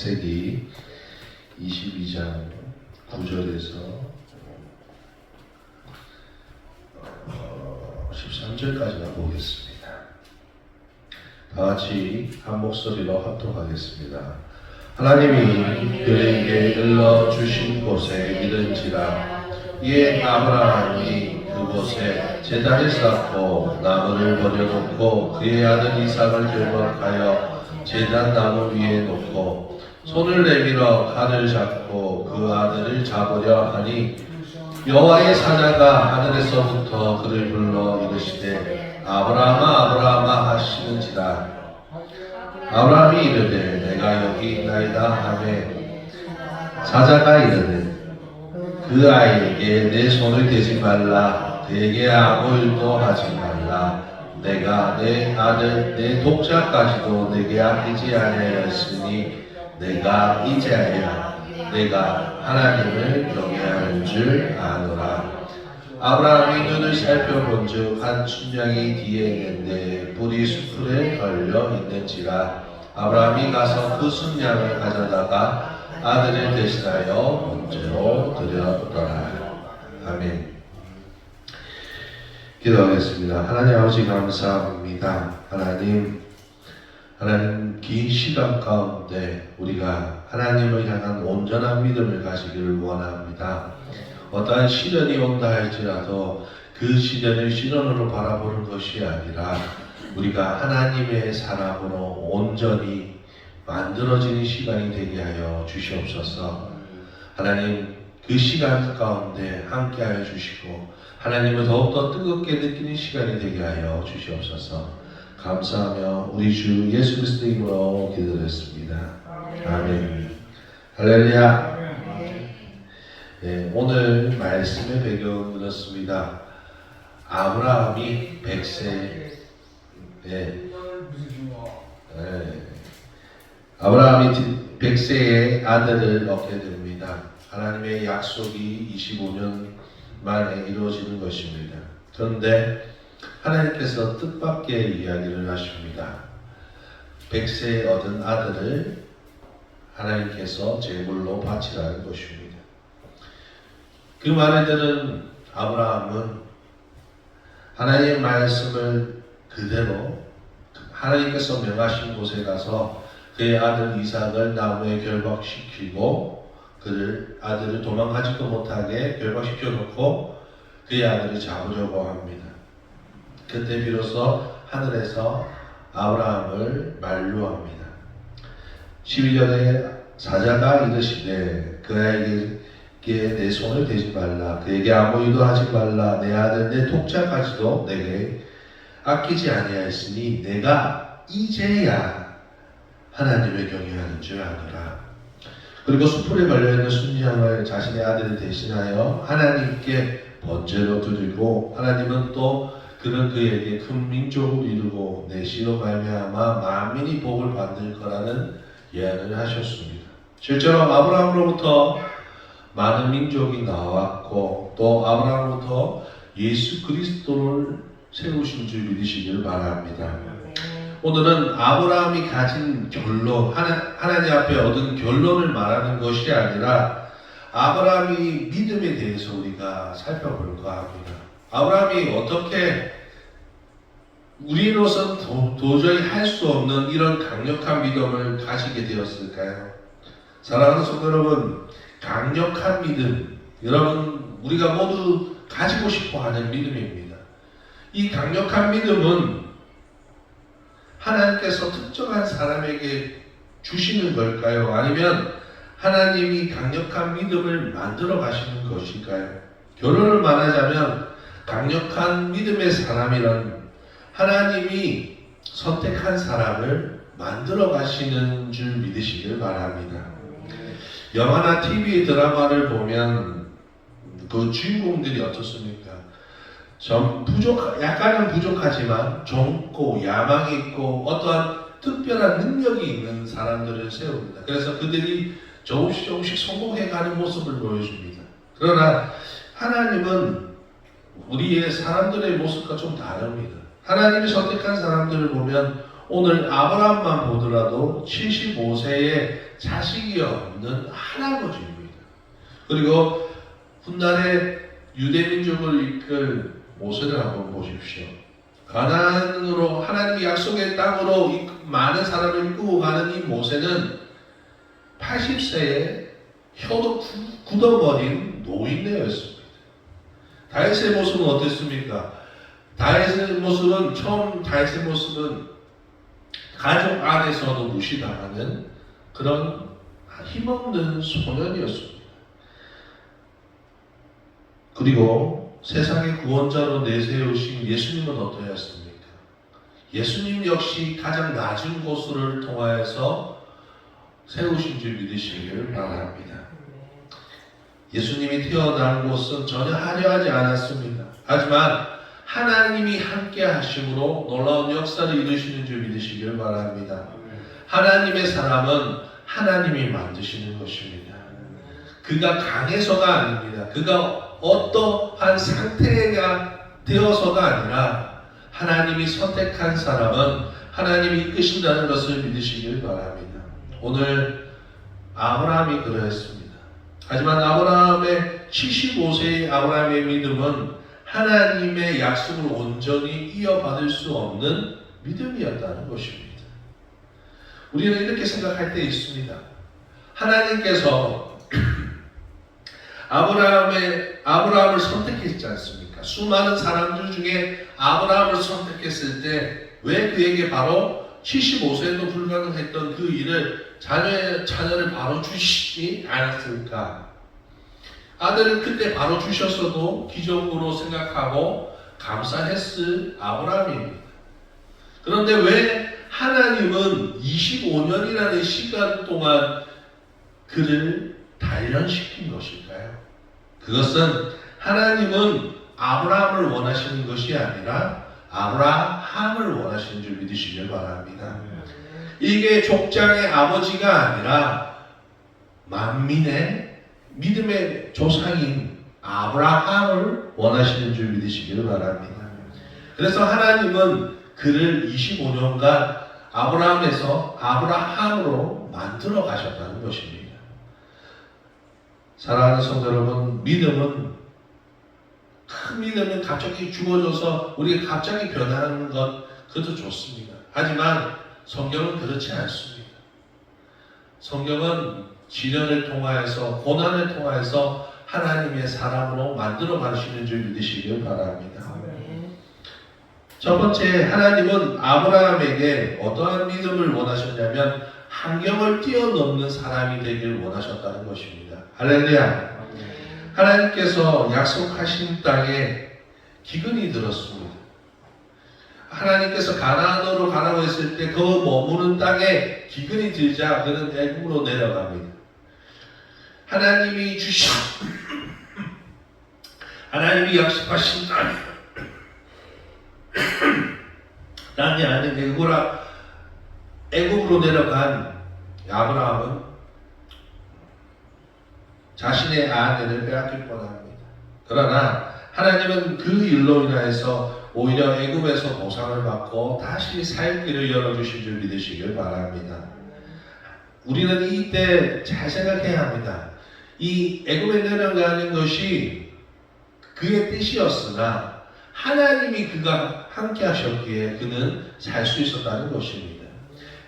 창세기 22장 9절에서 13절까지만 보겠습니다. 다 같이 한 목소리로 합독하겠습니다. 하나님이 그에게 일러주신 곳에 이른지라 이에 아브라함이 그곳에 제단을 쌓고 나무를 버려놓고 그의 아들 이삭을 결박하여 제단 나무 위에 놓고 손을 내밀어 칼을 잡고 그 아들을 잡으려 하니 여호와의 사자가 하늘에서부터 그를 불러 이르시되 아브라함아 아브라함아 하시는지라. 아브라함이 이르되 내가 여기 있나이다 하매 사자가 이르되 그 아이에게 내 손을 대지 말라. 그에게 아무 일도 하지 말라. 내가 내 아들 내 독자까지도 내게 아끼지 아니하였으니 내가 이제야 내가 하나님을 경외하는 줄 아노라. 아브라함이 눈을 살펴본즉 한 순양이 뒤에 있는데 뿔이 수풀에 걸려 있는지라. 아브라함이 가서 그 순양을 가져다가 아들을 대신하여 번제로 드렸더라. 아멘. 기도하겠습니다. 하나님 아버지 감사합니다. 하나님 긴 시간 가운데 우리가 하나님을 향한 온전한 믿음을 가지기를 원합니다. 어떠한 시련이 온다 할지라도 그 시련을 시련으로 바라보는 것이 아니라 우리가 하나님의 사람으로 온전히 만들어지는 시간이 되게 하여 주시옵소서. 하나님 그 시간 가운데 함께하여 주시고 하나님을 더욱더 뜨겁게 느끼는 시간이 되게 하여 주시옵소서. 감사하며 우리 주 예수 그리스도 이름으로 기도드렸습니다. 아멘. 할렐루야. 네, 오늘 말씀의 배경은 이렇습니다. 아브라함이 100세 아브라함이 100세의 아들을 얻게 됩니다. 하나님의 약속이 25년 만에 이루어지는 것입니다. 그런데 하나님께서 뜻밖의 이야기를 하십니다. 100세에 얻은 아들을 하나님께서 제물로 바치라는 것입니다. 그 말을 들은 아브라함은 하나님의 말씀을 그대로 하나님께서 명하신 곳에 가서 그의 아들 이삭을 나무에 결박시키고 그를 아들을 도망가지도 못하게 결박시켜 놓고 그의 아들을 잡으려고 합니다. 그때 비로소 하늘에서 아브라함을 만류합니다. 12절에 사자가 이르시되 그 아이에게 내 손을 대지 말라. 그에게 아무 일도 하지 말라. 내 아들 내 독자까지도 내게 아끼지 아니하였으니 내가 이제야 하나님을 경외하는 줄 아노라. 그리고 수풀에 걸려있는 순양을 자신의 아들을 대신하여 하나님께 번제로 드리고 하나님은 또 그는 그에게 큰 민족을 이루고 내 씨로 말미암아 만민이 복을 받을 거라는 예언을 하셨습니다. 실제로 아브라함으로부터 많은 민족이 나왔고 또 아브라함으로부터 예수 그리스도를 세우신 줄 믿으시길 바랍니다. 오늘은 아브라함이 가진 결론, 하나님 앞에 얻은 결론을 말하는 것이 아니라 아브라함이 믿음에 대해서 우리가 살펴볼까 합니다. 아브라함이 어떻게 우리로서는 도저히 할 수 없는 이런 강력한 믿음을 가지게 되었을까요? 사랑하는 성도 여러분, 강력한 믿음, 여러분 우리가 모두 가지고 싶어 하는 믿음입니다. 이 강력한 믿음은 하나님께서 특정한 사람에게 주시는 걸까요? 아니면 하나님이 강력한 믿음을 만들어 가시는 것일까요? 결론을 말하자면 강력한 믿음의 사람이란 하나님이 선택한 사람을 만들어 가시는 줄 믿으시길 바랍니다. 영화나 TV 드라마를 보면 그 주인공들이 어떻습니까? 약간은 부족하지만 젊고 야망이 있고 어떠한 특별한 능력이 있는 사람들을 세웁니다. 그래서 그들이 조금씩 성공해가는 모습을 보여줍니다. 그러나 하나님은 우리의 사람들의 모습과 좀 다릅니다. 하나님이 선택한 사람들을 보면 오늘 아브라함만 보더라도 75세에 자식이 없는 할아버지입니다. 그리고 훗날에 유대민족을 이끌 모세를 한번 보십시오. 가나안으로 하나님의 약속의 땅으로 많은 사람을 이끌고 가는 이 모세는 80세에 혀도 굳어버린 노인네였습니다. 다윗의 모습은 어땠습니까? 다윗의 모습은 가족 안에서도 무시당하는 그런 힘없는 소년이었습니다. 그리고 세상의 구원자로 내세우신 예수님은 어떠했습니까? 예수님 역시 가장 낮은 곳을 통하여서 세우신 줄 믿으시기를 바랍니다. 예수님이 태어난 곳은 전혀 화려하지 않았습니다. 하지만 하나님이 함께 하심으로 놀라운 역사를 이루시는 줄 믿으시기를 바랍니다. 하나님의 사람은 하나님이 만드시는 것입니다. 그가 강해서가 아닙니다. 그가 어떠한 상태가 되어서가 아니라 하나님이 선택한 사람은 하나님이 이끄신다는 것을 믿으시길 바랍니다. 오늘 아브라함이 그러했습니다. 하지만 아브라함의 75세의 아브라함의 믿음은 하나님의 약속을 온전히 이어받을 수 없는 믿음이었다는 것입니다. 우리는 이렇게 생각할 때 있습니다. 하나님께서 아브라함을 선택했지 않습니까? 수많은 사람들 중에 아브라함을 선택했을 때 왜 그에게 바로 75세에도 불가능했던 그 일을 자녀를 바로 주시지 않았을까? 아들을 그때 바로 주셨어도 기적으로 생각하고 감사했을 아브라함입니다. 그런데 왜 하나님은 25년이라는 시간 동안 그를 단련시킨 것일까요? 그것은 하나님은 아브라함을 원하시는 것이 아니라 아브라함을 원하시는 줄 믿으시길 바랍니다. 이게 족장의 아버지가 아니라 만민의 믿음의 조상인 아브라함을 원하시는 줄 믿으시길 바랍니다. 그래서 하나님은 그를 25년간 아브라함에서 아브라함으로 만들어 가셨다는 것입니다. 사랑하는 성도 여러분, 큰 믿음은 갑자기 죽어져서 우리가 갑자기 변하는 것, 그것도 좋습니다. 하지만 성경은 그렇지 않습니다. 성경은 시련을 통하여서, 고난을 통하여서 하나님의 사람으로 만들어 가시는 줄 믿으시길 바랍니다. 첫 번째, 하나님은 아브라함에게 어떠한 믿음을 원하셨냐면 환경을 뛰어넘는 사람이 되길 원하셨다는 것입니다. 할렐루야. 하나님께서 약속하신 땅에 기근이 들었습니다. 하나님께서 가나안으로 가라고 했을 때 그 머무는 땅에 기근이 들자 그는 애굽으로 내려갑니다. 하나님이 약속하신 땅이 아닌 애굽으로 내려간 아브라함은 자신의 아내를 빼앗길 뻔합니다. 그러나 하나님은 그 일로 인하여서 오히려 애굽에서 보상을 받고 다시 살 길을 열어주신 줄 믿으시길 바랍니다. 우리는 이때 잘 생각해야 합니다. 이 애굽에 내려가는 것이 그의 뜻이었으나 하나님이 그가 함께 하셨기에 그는 살 수 있었다는 것입니다.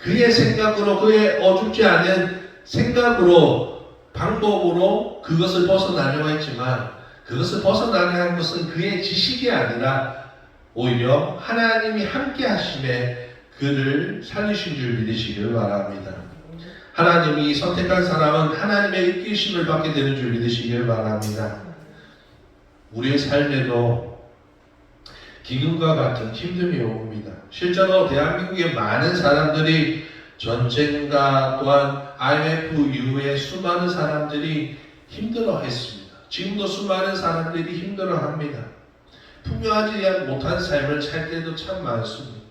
그의 생각으로, 그의 어줍지 않은 생각으로, 방법으로 그것을 벗어나려고 했지만 그것을 벗어나려 한 것은 그의 지식이 아니라 오히려 하나님이 함께 하심에 그를 살리신 줄 믿으시길 바랍니다. 하나님이 선택한 사람은 하나님의 이끄심을 받게 되는 줄 믿으시길 바랍니다. 우리의 삶에도 기근과 같은 힘듦이 옵니다. 실제로 대한민국의 많은 사람들이 전쟁과 또한 IMF 이후에 수많은 사람들이 힘들어했습니다. 지금도 수많은 사람들이 힘들어합니다. 풍요하지 못한 삶을 살 때도 참 많습니다.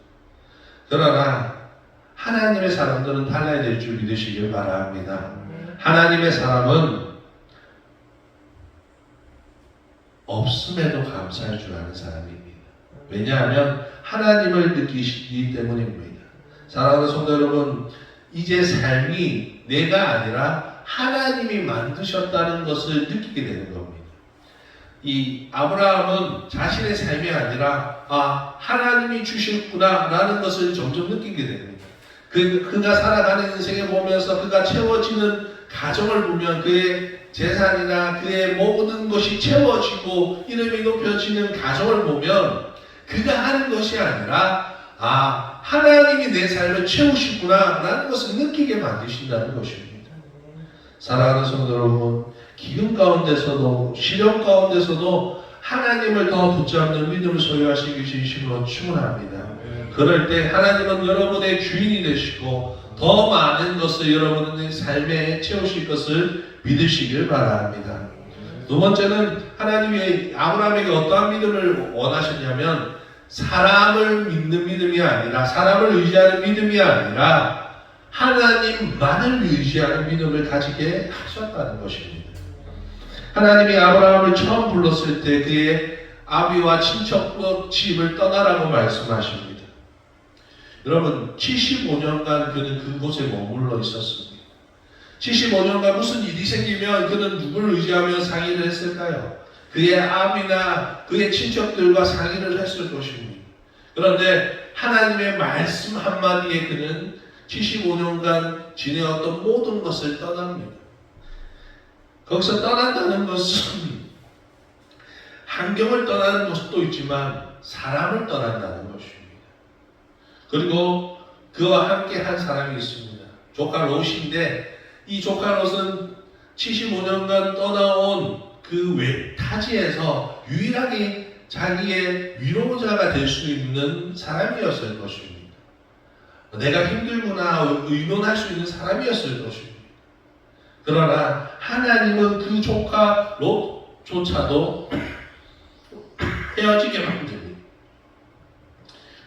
그러나 하나님의 사람들은 달라야 될 줄 믿으시길 바랍니다. 하나님의 사람은 없음에도 감사할 줄 아는 사람입니다. 왜냐하면 하나님을 느끼시기 때문입니다. 사랑하는 성도 여러분, 이제 삶이 내가 아니라 하나님이 만드셨다는 것을 느끼게 되는 겁니다. 이 아브라함은 자신의 삶이 아니라 하나님이 주셨구나 라는 것을 점점 느끼게 됩니다. 그가 살아가는 인생을 보면서 그가 채워지는 가정을 보면 그의 재산이나 그의 모든 것이 채워지고 이름이 높여지는 가정을 보면 그가 하는 것이 아니라 하나님이 내 삶을 채우시구나 라는 것을 느끼게 만드신다는 것입니다. 사랑하는 성도 여러분, 기근 가운데서도 시련 가운데서도 하나님을 더 붙잡는 믿음을 소유하시기 진심으로 축원합니다. 그럴 때 하나님은 여러분의 주인이 되시고 더 많은 것을 여러분의 삶에 채우실 것을 믿으시길 바랍니다. 두 번째는 하나님이 아브라함에게 어떠한 믿음을 원하셨냐면 사람을 믿는 믿음이 아니라 사람을 의지하는 믿음이 아니라 하나님만을 의지하는 믿음을 가지게 하셨다는 것입니다. 하나님이 아브라함을 처음 불렀을 때 그의 아비와 친척 집을 떠나라고 말씀하십니다. 여러분 75년간 그는 그곳에 머물러 있었습니다. 75년간 무슨 일이 생기면 그는 누구를 의지하며 상의를 했을까요? 그의 아비나 그의 친척들과 상의를 했을 것입니다. 그런데 하나님의 말씀 한마디에 그는 75년간 지내었던 모든 것을 떠납니다. 거기서 떠난다는 것은 환경을 떠나는 것도 있지만 사람을 떠난다는 것입니다. 그리고 그와 함께 한 사람이 있습니다. 조카 롯인데 이 조카 롯은 75년간 떠나온 그 타지에서 유일하게 자기의 위로자가 될 수 있는 사람이었을 것입니다. 내가 힘들구나 의논할 수 있는 사람이었을 것입니다. 그러나 하나님은 그 조카 롯조차도 헤어지게 만듭니다.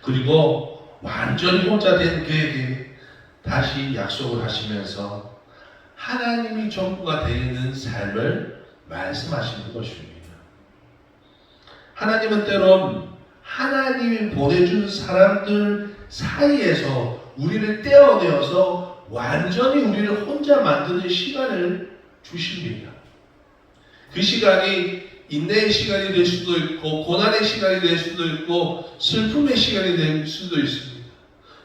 그리고 완전히 혼자 된 그에게 다시 약속을 하시면서 하나님이 전부가 되는 삶을 말씀하시는 것입니다. 하나님은 때론 하나님이 보내준 사람들 사이에서 우리를 떼어내어서 완전히 우리를 혼자 만드는 시간을 주십니다. 그 시간이 인내의 시간이 될 수도 있고 고난의 시간이 될 수도 있고 슬픔의 시간이 될 수도 있습니다.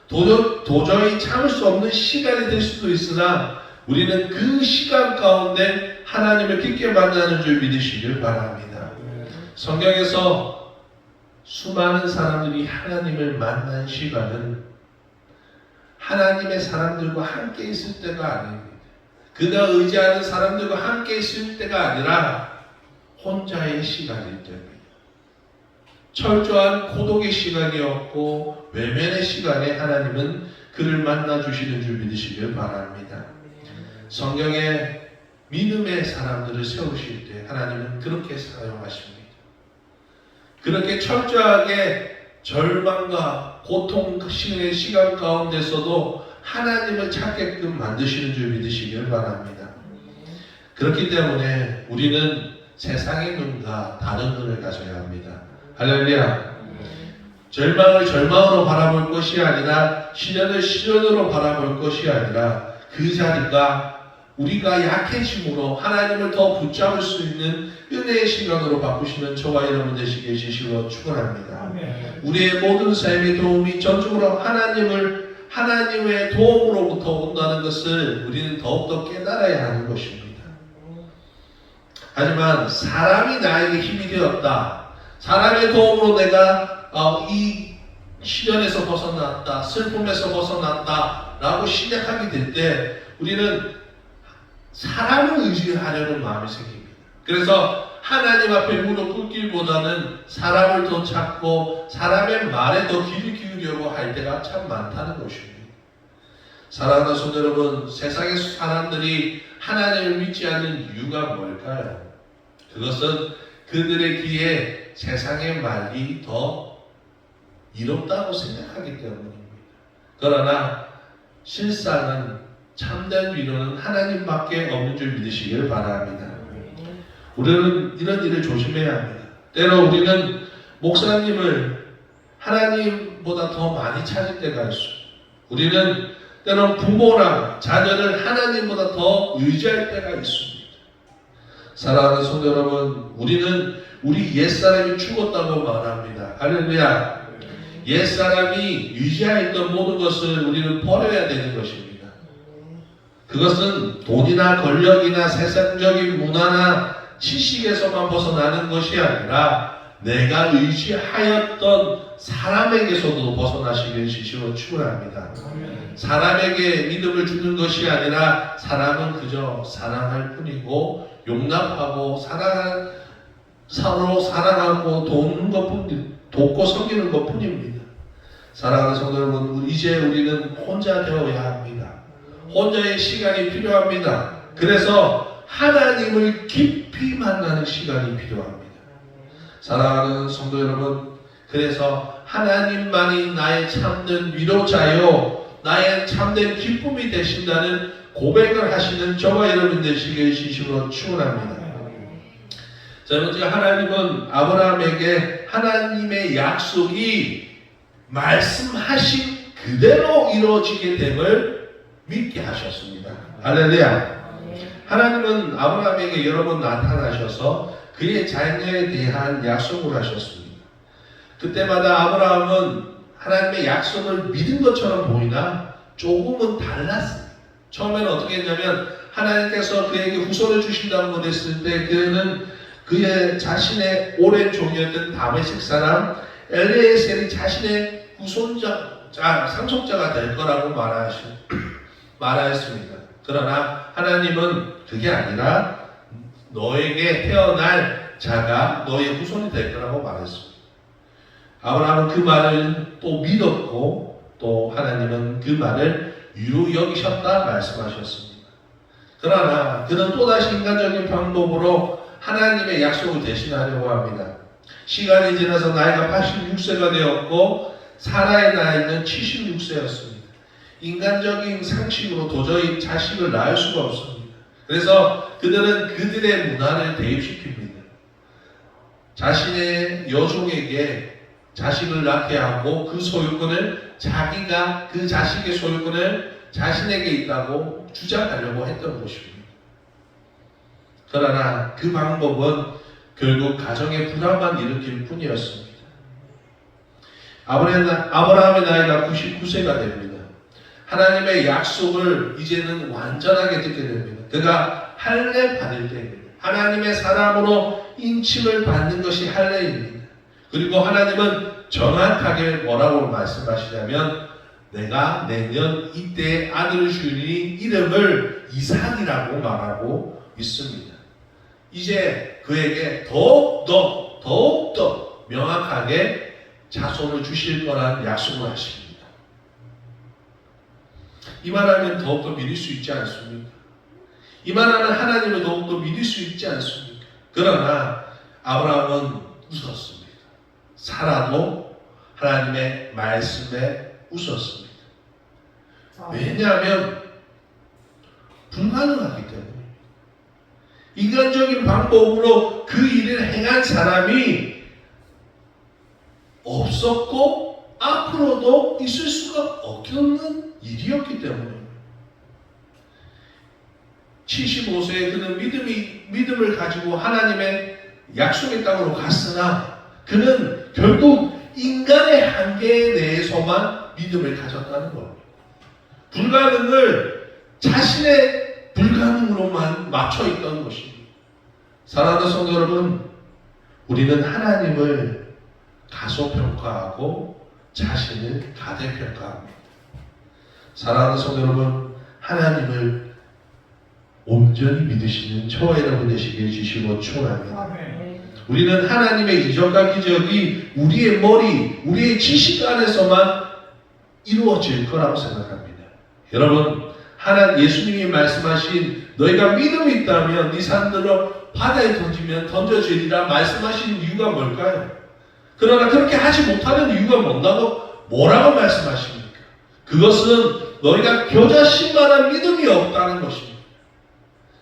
도저히 참을 수 없는 시간이 될 수도 있으나 우리는 그 시간 가운데 하나님을 깊게 만나는 줄 믿으시길 바랍니다. 성경에서 수많은 사람들이 하나님을 만난 시간은 하나님의 사람들과 함께 있을 때가 아닙니다. 그가 의지하는 사람들과 함께 있을 때가 아니라 혼자의 시간일 때입니다. 철저한 고독의 시간이었고 외면의 시간에 하나님은 그를 만나주시는 줄 믿으시길 바랍니다. 성경에 믿음의 사람들을 세우실 때 하나님은 그렇게 사용하십니다. 그렇게 철저하게 절망과 고통의 시간 가운데서도 하나님을 찾게끔 만드시는 줄 믿으시길 바랍니다. 그렇기 때문에 우리는 세상의 눈과 다른 눈을 가져야 합니다. 할렐루야. 절망을 절망으로 바라볼 것이 아니라 시련을 시련으로 바라볼 것이 아니라 그 자리가 우리가 약해짐으로 하나님을 더 붙잡을 수 있는 은혜의 시간으로 바꾸시는 저와 여러분 되시기를 진심으로 축원합니다. 우리의 모든 삶의 도움이 전적으로 하나님의 도움으로부터 온다는 것을 우리는 더욱더 깨달아야 하는 것입니다. 하지만 사람이 나에게 힘이 되었다. 사람의 도움으로 내가 이 시련에서 벗어났다. 슬픔에서 벗어났다. 라고 시작하게 될 때 우리는 사람을 의지하려는 마음이 생깁니다. 그래서 하나님 앞에 무릎 꿇기보다는 사람을 더 찾고 사람의 말에 더 귀를 기울이려고 할 때가 참 많다는 것입니다. 사랑하는 성도 여러분, 세상의 사람들이 하나님을 믿지 않는 이유가 뭘까요? 그것은 그들의 귀에 세상의 말이 더 이롭다고 생각하기 때문입니다. 그러나 실상은 참된 위로는 하나님밖에 없는 줄 믿으시길 바랍니다. 우리는 이런 일을 조심해야 합니다. 때로 우리는 목사님을 하나님보다 더 많이 찾을 때가 있어요. 우리는 때론 부모나 자녀를 하나님보다 더 의지할 때가 있습니다. 사랑하는 성도 여러분, 우리는 우리 옛사람이 죽었다고 말합니다. 할렐루야. 옛사람이 유지하였던 모든 것을 우리는 버려야 되는 것입니다. 그것은 돈이나 권력이나 세상적인 문화나 지식에서만 벗어나는 것이 아니라 내가 의지하였던 사람에게서도 벗어나시길 주시고 축원합니다. 사람에게 믿음을 주는 것이 아니라 사람은 그저 사랑할 뿐이고 용납하고 서로 사랑하고 돕는 것뿐, 돕고 섬기는 것뿐입니다. 사랑하는 성도 여러분, 이제 우리는 혼자 되어야 합니다. 혼자의 시간이 필요합니다. 그래서 하나님을 깊이 만나는 시간이 필요합니다. 사랑하는 성도 여러분, 그래서 하나님만이 나의 참된 위로자요 나의 참된 기쁨이 되신다는 고백을 하시는 저와 여러분 되시길 진심으로 축원합니다. 자, 먼저 하나님은 아브라함에게 하나님의 약속이 말씀하신 그대로 이루어지게 됨을 믿게 하셨습니다. 할렐루야. 하나님은 아브라함에게 여러 번 나타나셔서 그의 자녀에 대한 약속을 하셨습니다. 그때마다 아브라함은 하나님의 약속을 믿은 것처럼 보이나 조금은 달랐어요. 처음에는 어떻게 했냐면 하나님께서 그에게 후손을 주신다고 했을 때 그는 그의 자신의 오랜 종이었던 다메섹 사람 엘리에셀이 자신의 상속자가 될 거라고 말하였습니다. 그러나 하나님은 그게 아니라 너에게 태어날 자가 너의 후손이 될 거라고 말했습니다. 아브라함은 그 말을 또 믿었고 또 하나님은 그 말을 유로 여기셨다 말씀하셨습니다. 그러나 그는 또다시 인간적인 방법으로 하나님의 약속을 대신하려고 합니다. 시간이 지나서 나이가 86세가 되었고 사라의 나이는 76세였습니다. 인간적인 상식으로 도저히 자식을 낳을 수가 없습니다. 그래서 그들은 그들의 문화를 대입시킵니다. 자신의 여종에게 자식을 낳게 하고 그 소유권을 자기가 그 자식의 소유권을 자신에게 있다고 주장하려고 했던 것입니다. 그러나 그 방법은 결국 가정의 불화만 일으킬 뿐이었습니다. 아브라함의 나이가 99세가 됩니다. 하나님의 약속을 이제는 완전하게 듣게 됩니다. 그가 할례 받을 때입니다. 하나님의 사람으로 인침을 받는 것이 할례입니다. 그리고 하나님은 정확하게 뭐라고 말씀하시냐면 내가 내년 이때 아들을 주니 이름을 이삭이라고 말하고 있습니다. 이제 그에게 더욱더 명확하게 자손을 주실 거란 약속을 하십니다. 이 말하면 더욱더 믿을 수 있지 않습니까? 이 말하면 하나님을 더욱더 믿을 수 있지 않습니까? 그러나 아브라함은 웃었습니다. 사라도 하나님의 말씀에 웃었습니다. 왜냐하면 불가능하기 때문에 인간적인 방법으로 그 일을 행한 사람이 없었고 앞으로도 있을 수가 없는 일이었기 때문에 75세에 그는 믿음을 가지고 하나님의 약속의 땅으로 갔으나 그는 결국 인간의 한계에 대해서만 믿음을 가졌다는 겁니다. 불가능을 자신의 불가능으로만 맞춰 있던 것입니다. 사랑하는 성도 여러분, 우리는 하나님을 가소평가하고 자신을 가대평가합니다. 사랑하는 성도 여러분, 하나님을 온전히 믿으시는 저와 여러분 되시길 주시고 축원합니다. 우리는 하나님의 이적과 기적이 우리의 머리, 우리의 지식 안에서만 이루어질 거라고 생각합니다. 여러분, 예수님이 말씀하신 너희가 믿음이 있다면 네 산들을 바다에 던지면 던져지리라 말씀하신 이유가 뭘까요? 그러나 그렇게 하지 못하는 이유가 뭐라고 말씀하십니까? 그것은 너희가 겨자씨만한 믿음이 없다는 것입니다.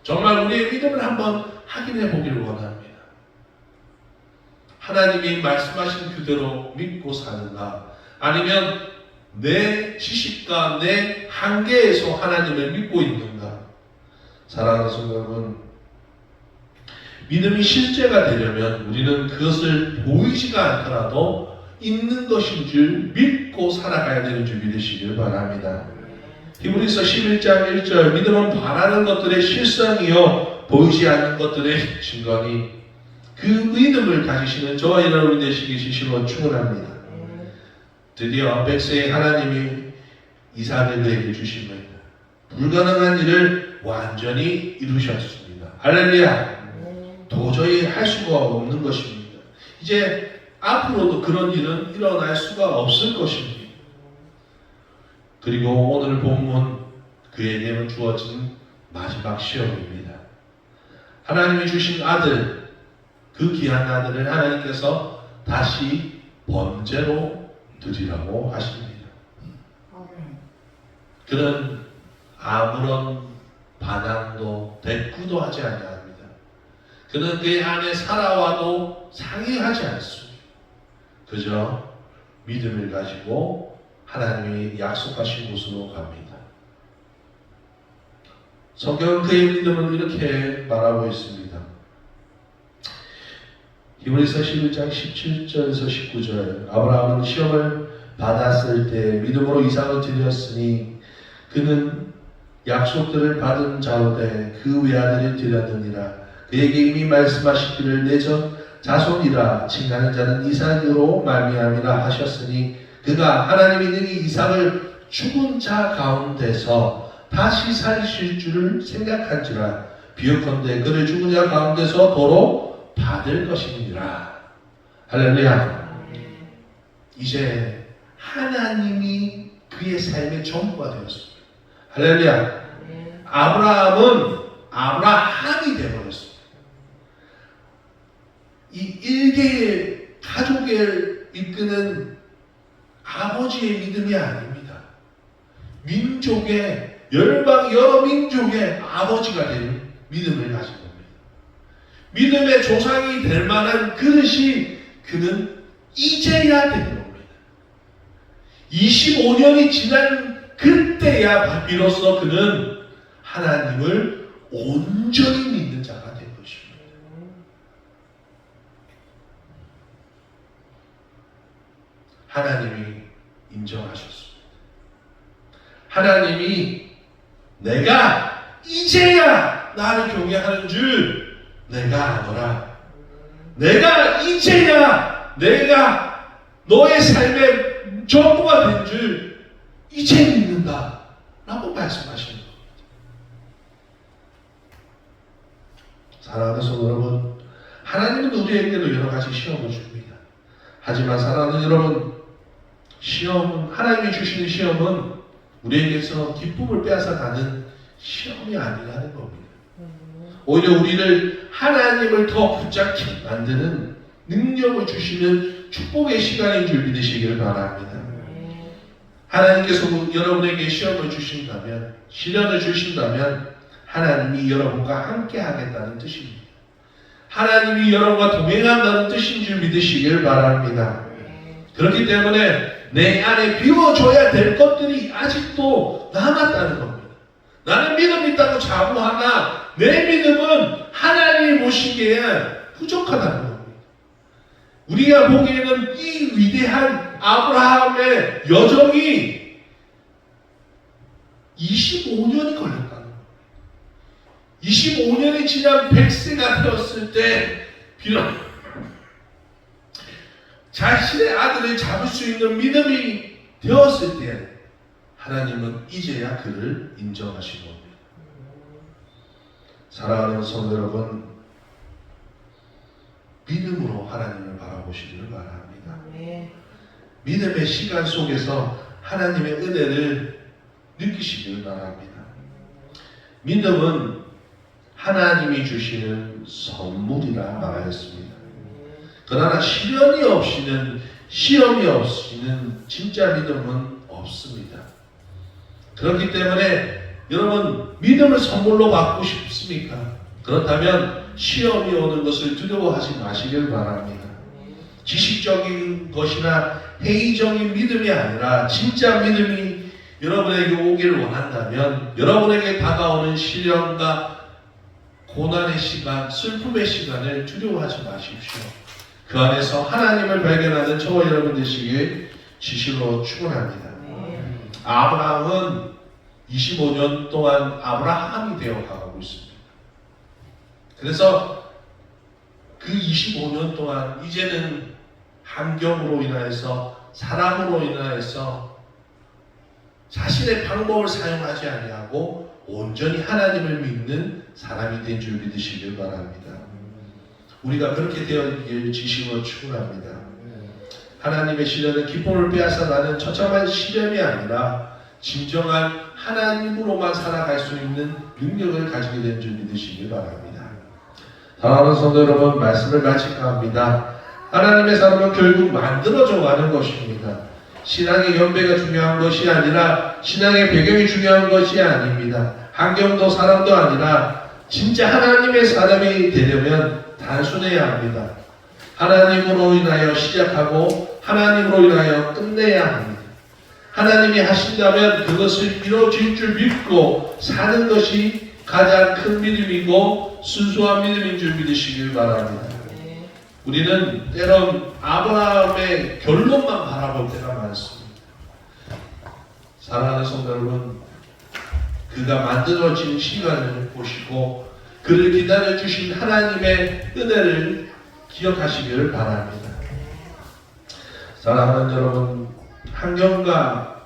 정말 우리의 믿음을 한번 확인해 보기를 원합니다. 하나님이 말씀하신 그대로 믿고 사는가? 아니면 내 지식과 내 한계에서 하나님을 믿고 있는가? 사랑하는 성도 여러분, 믿음이 실제가 되려면 우리는 그것을 보이지가 않더라도 있는 것인 줄 믿고 살아가야 되는 줄 믿으시길 바랍니다. 히브리서 11장 1절, 믿음은 바라는 것들의 실상이요 보이지 않는 것들의 증거니, 그 믿음을 가지시는 저와 여러분이 되시기 주시면 축원합니다. 드디어 100세의 하나님이 이삭을 그에게 주십니다. 불가능한 일을 완전히 이루셨습니다. 할렐루야. 도저히 할 수가 없는 것입니다. 이제 앞으로도 그런 일은 일어날 수가 없을 것입니다. 그리고 오늘 본문, 그에게는 주어진 마지막 시험입니다. 하나님이 주신 아들, 그 귀한 아들을 하나님께서 다시 번제로 드리라고 하십니다. 그는 아무런 반항도 대꾸도 하지 아니합니다. 그는 그 안에 살아와도 상의하지 않습니다. 그저 믿음을 가지고 하나님이 약속하신 곳으로 갑니다. 성경은 그의 믿음을 이렇게 말하고 있습니다. 히브리서 11장 17절에서 19절, 아브라함은 시험을 받았을 때 믿음으로 이삭을 드렸으니 그는 약속들을 받은 자로되 그 외아들을 드렸느니라. 그에게 이미 말씀하시기를 내 자손이라 칭하는 자는 이삭으로 말미암이라 하셨으니 그가 하나님이 능히 이삭을 죽은 자 가운데서 다시 살리실 줄을 생각한지라. 비유컨대 그를 죽은 자 가운데서 도로 받을 것이니라. 할렐루야. 이제 하나님이 그의 삶의 전부가 되었습니다. 할렐루야. 아브라함은 아브라함이 되어버렸습니다. 이 일개의 가족을 이끄는 아버지의 믿음이 아닙니다. 민족의, 열방 여러 민족의 아버지가 된 믿음을 가진 겁니다. 믿음의 조상이 될 만한 그릇이 그는 이제야 되는 겁니다. 25년이 지난 그때야 비로소 그는 하나님을 온전히 믿는 자가 된 것입니다. 하나님이 인정하셨습니다. 하나님이 내가 이제야 나를 경외하는 줄 내가 아노라. 내가 이제야 내가 너의 삶의 전부가 된 줄 이제 믿는다 라고 말씀하시는 겁니다. 사랑하는 성도 여러분, 하나님은 우리에게도 여러 가지 시험을 줍니다. 하지만 사랑하는 여러분, 시험은, 하나님이 주시는 시험은 우리에게서 기쁨을 빼앗아가는 시험이 아니라는 겁니다. 오히려 우리를 하나님을 더 붙잡게 만드는 능력을 주시는 축복의 시간인 줄 믿으시길 바랍니다. 하나님께서 여러분에게 시험을 주신다면, 시련을 주신다면 하나님이 여러분과 함께 하겠다는 뜻입니다. 하나님이 여러분과 동행한다는 뜻인 줄 믿으시길 바랍니다. 그렇기 때문에 내 안에 비워줘야 될 것들이 아직도 남았다는 겁니다. 나는 믿음이 있다고 자부하나 내 믿음은 하나님이 보시기에 부족하다는 겁니다. 우리가 보기에는 이 위대한 아브라함의 여정이 25년이 걸렸다는 겁니다. 25년이 지난 100세가 되었을 때 비록 자신의 아들을 잡을 수 있는 믿음이 되었을 때 하나님은 이제야 그를 인정하신 겁니다. 사랑하는 성도 여러분, 믿음으로 하나님을 바라보시기를 바랍니다. 믿음의 시간 속에서 하나님의 은혜를 느끼시기를 바랍니다. 믿음은 하나님이 주시는 선물이라 말하였습니다. 그러나 시련이 없이는, 시험이 없이는 진짜 믿음은 없습니다. 그렇기 때문에 여러분, 믿음을 선물로 받고 싶습니까? 그렇다면 시험이 오는 것을 두려워하지 마시길 바랍니다. 지식적인 것이나 회의적인 믿음이 아니라 진짜 믿음이 여러분에게 오기를 원한다면 여러분에게 다가오는 시련과 고난의 시간, 슬픔의 시간을 두려워하지 마십시오. 그 안에서 하나님을 발견하는 저와 여러분 되시길 진실로 축원합니다. 아브라함은 25년 동안 아브라함이 되어가고 있습니다. 그래서 그 25년 동안 이제는 환경으로 인하여서 사람으로 인하여서 자신의 방법을 사용하지 아니하고 온전히 하나님을 믿는 사람이 된 줄 믿으시길 바랍니다. 우리가 그렇게 되었기를 진심으로 축원합니다. 하나님의 시련은 기쁨을 빼앗아 나는 처참한 시련이 아니라 진정한 하나님으로만 살아갈 수 있는 능력을 가지게 된 줄 믿으시길 바랍니다. 사랑하는 성도 여러분, 말씀을 마칠까 합니다. 하나님의 사람은 결국 만들어져 가는 것입니다. 신앙의 연배가 중요한 것이 아니라 신앙의 배경이 중요한 것이 아닙니다. 환경도 사람도 아니라 진짜 하나님의 사람이 되려면 단순해야 합니다. 하나님으로 인하여 시작하고 하나님으로 인하여 끝내야 합니다. 하나님이 하신다면 그것을 이루어질 줄 믿고 사는 것이 가장 큰 믿음이고 순수한 믿음인 줄 믿으시길 바랍니다. 우리는 때론 아브라함의 결론만 바라볼 때가 많습니다. 사랑하는 성도 여러분, 그가 만들어진 시간을 보시고 그를 기다려주신 하나님의 은혜를 기억하시기를 바랍니다. 사랑하는 여러분, 환경과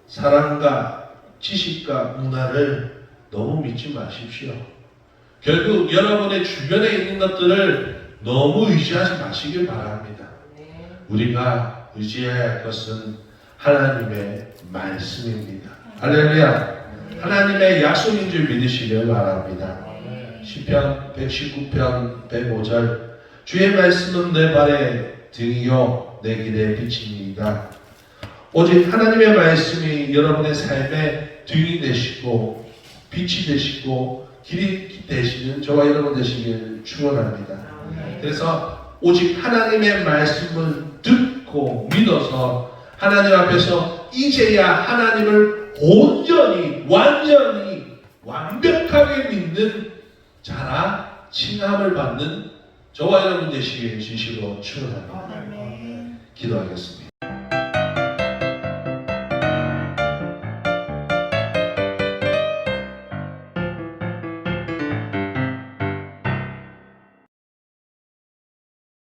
사랑과 지식과 문화를 너무 믿지 마십시오. 결국 여러분의 주변에 있는 것들을 너무 의지하지 마시길 바랍니다. 우리가 의지해야 할 것은 하나님의 말씀입니다. 할렐루야. 하나님의 약속인 줄 믿으시길 바랍니다. 시편 119편 105절 주의 말씀은 내 발의 등이요 내 길의 빛입니다. 오직 하나님의 말씀이 여러분의 삶의 등이 되시고 빛이 되시고 길이 되시는 저와 여러분 되시길 축원합니다. 그래서 오직 하나님의 말씀을 듣고 믿어서 하나님 앞에서 이제야 하나님을 온전히 완전히 완벽하게 믿는 자라 칭함을 받는 저와 여러분 되시길 진실로 축원합니다. 기도하겠습니다.